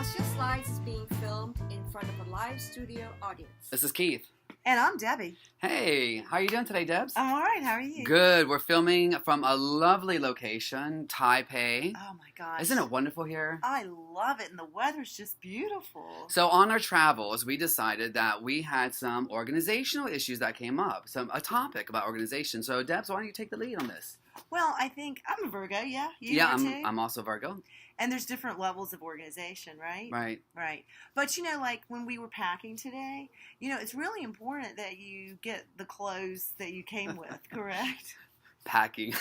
What's Your Slides is being filmed in front of a live studio audience. This is Keith. And I'm Debbie. Hey, how are you doing today, Debs? I'm all right. How are you? Good. We're filming from a lovely location, Taipei. Oh, my gosh. Isn't it wonderful here? I love it, and the weather's just beautiful. So on our travels, we decided that we had some organizational issues that came up, a topic about organization. So, Debs, why don't you take the lead on this? Well, I think I'm a Virgo, yeah? I'm also Virgo. And there's different levels of organization, right? Right. But, like when we were packing today, it's really important that you get the clothes that you came with, correct? Packing.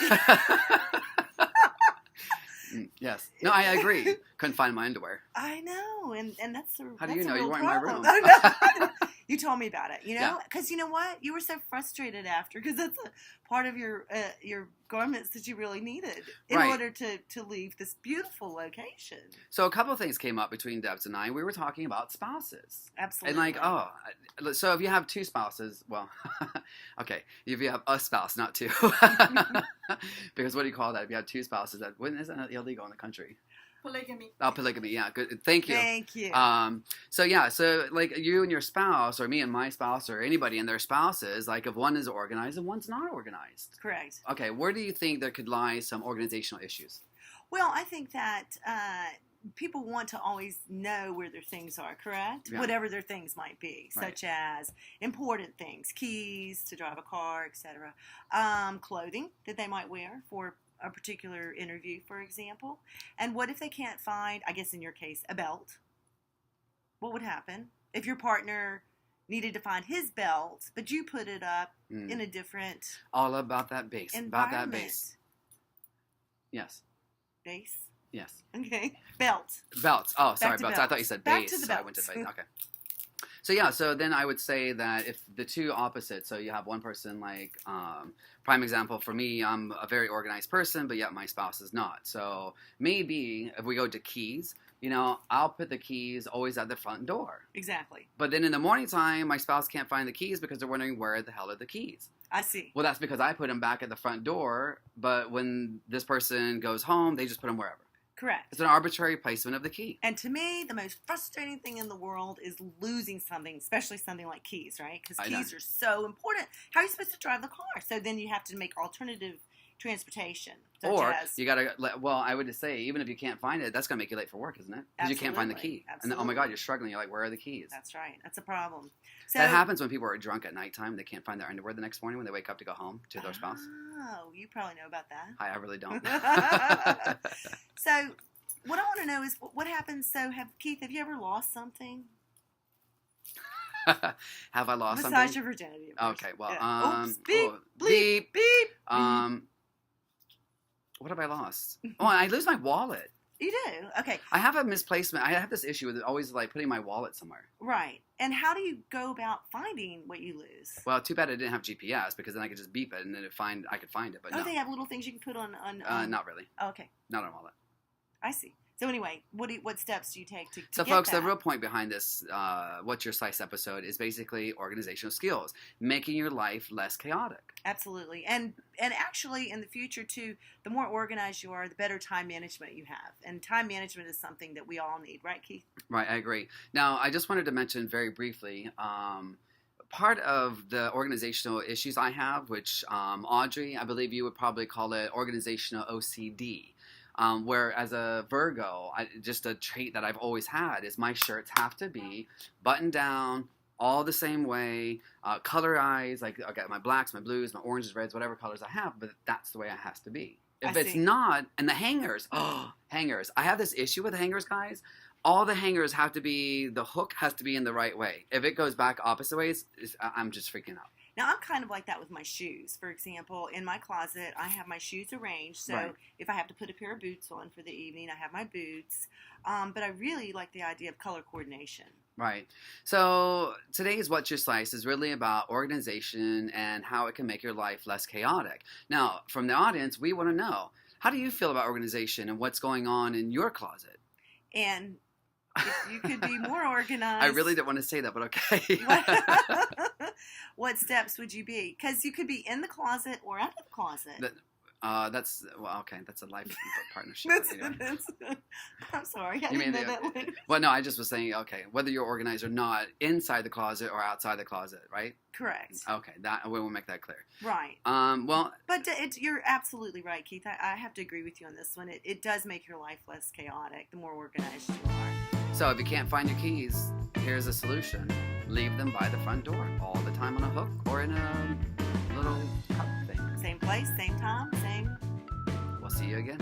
Yes. No, I agree. Couldn't find my underwear. I know, and that's a How do you know? You weren't in my room. You told me about it, Yeah. because you know what? You were so frustrated after, because that's a part of your garments that you really needed in order to leave this beautiful location. So a couple of things came up between Debs and I. We were talking about spouses. Absolutely. And so if you have two spouses, well, okay, if you have a spouse, not two. Because what do you call that? If you have two spouses, isn't that illegal in the country? Polygamy. Oh, polygamy, yeah. Good. Thank you. Thank you. So like you and your spouse, or me and my spouse, or anybody and their spouses, like if one is organized and one's not organized. Correct. Okay, where do you think there could lie some organizational issues? Well, I think that people want to always know where their things are, correct? Yeah. Whatever their things might be, Right. such as important things, keys to drive a car, etc. Clothing that they might wear for a particular interview, for example. And what if they can't find, I guess in your case, a belt? What would happen if your partner needed to find his belt, but you put it up in a different All about that base. About that base. Yes. Base? Yes. Okay. Belt. Belts. Oh, sorry, to belts. I belts. thought you said Back base. to the So I went to belts. base. Okay. So yeah, so then I would say that if the two opposites, so you have one person like, prime example for me, I'm a very organized person, but yet my spouse is not. So maybe if we go to keys, I'll put the keys always at the front door. Exactly. But then in the morning time, my spouse can't find the keys because they're wondering where the hell are the keys. I see. Well, that's because I put them back at the front door, but when this person goes home, they just put them wherever. Correct. It's an arbitrary placement of the key. And to me, the most frustrating thing in the world is losing something, especially something like keys, right? Because keys are so important. How are you supposed to drive the car? So then you have to make alternative transportation. You got to, I would just say, even if you can't find it, that's going to make you late for work, isn't it? Because you can't find the key. Absolutely. And oh my God, you're struggling. You're like, where are the keys? That's right. That's a problem. So, that happens when people are drunk at nighttime. They can't find their underwear the next morning when they wake up to go home to their spouse. Oh, you probably know about that. I really don't. So what I want to know is what happens. So Keith, have you ever lost something? Have I lost something? Besides your virginity. Okay, well, yeah. Oops, beep, bleep, beep. What have I lost? Oh, I lose my wallet. You do? Okay. I have a misplacement. I have this issue with always like putting my wallet somewhere. Right. And how do you go about finding what you lose? Well, too bad I didn't have GPS, because then I could just beep it and then I could find it. But no. They have little things you can put on. Not really. Oh, okay. Not on a wallet. I see. So anyway, what steps do you take to So get folks, that? the real point behind this What's Your Slice episode is basically organizational skills, making your life less chaotic. Absolutely. And actually in the future too, the more organized you are, the better time management you have. And time management is something that we all need, right, Keith? Right, I agree. Now, I just wanted to mention very briefly, part of the organizational issues I have, which Audrey, I believe you would probably call it organizational OCD. Where as a Virgo, just a trait that I've always had is my shirts have to be buttoned down all the same way, colorized, like I got my blacks, my blues, my oranges, reds, whatever colors I have, but that's the way it has to be. If it's not, and the hangers, hangers. I have this issue with hangers, guys. All the hangers have to be, the hook has to be in the right way. If it goes back opposite ways, I'm just freaking out. Now, I'm kind of like that with my shoes. For example, in my closet, I have my shoes arranged. So if I have to put a pair of boots on for the evening, I have my boots. But I really like the idea of color coordination. Right. So today's What's Your Slice is really about organization and how it can make your life less chaotic. Now, from the audience, we want to know, how do you feel about organization and what's going on in your closet? And if you could be more organized. I really didn't want to say that, but okay. What steps would you be? Because you could be in the closet or out of the closet. That's okay. That's a life partnership. I'm sorry. I You didn't mean know that. well, no, I just was saying, okay, whether you're organized or not, inside the closet or outside the closet, right? Correct. Okay, that we will make that clear. Right. Well, but you're absolutely right, Keith. I have to agree with you on this one. It does make your life less chaotic the more organized you are. so if you can't find your keys, here's a solution: leave them by the front door all the time on a hook or in a little cup thing. Same place, same time, same. We'll see you again.